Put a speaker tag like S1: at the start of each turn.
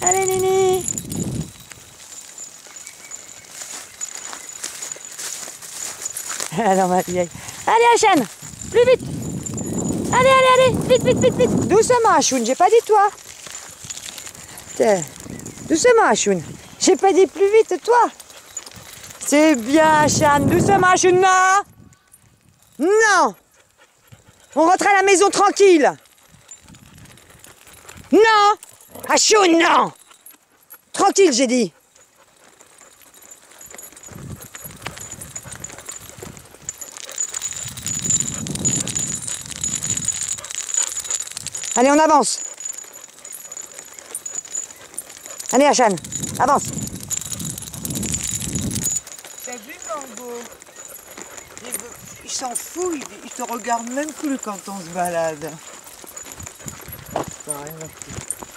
S1: Allez, Néné. Alors, ma vieille. Allez, Hachane, plus vite. Allez, allez, allez, vite, vite, vite, vite. Doucement, Hachoun, j'ai pas dit toi. Tiens. Doucement, Hachoun. J'ai pas dit plus vite, toi. C'est bien, Hachane. Doucement, Hachoun. Non. Non. On rentre à la maison tranquille. Non. Hachoun, non. Tranquille, j'ai dit. Allez, on avance. Allez, Hachane, avance.
S2: T'as vu, Mango? Il s'en fout, il te regarde même plus quand on se balade. Ça, rien à foutre.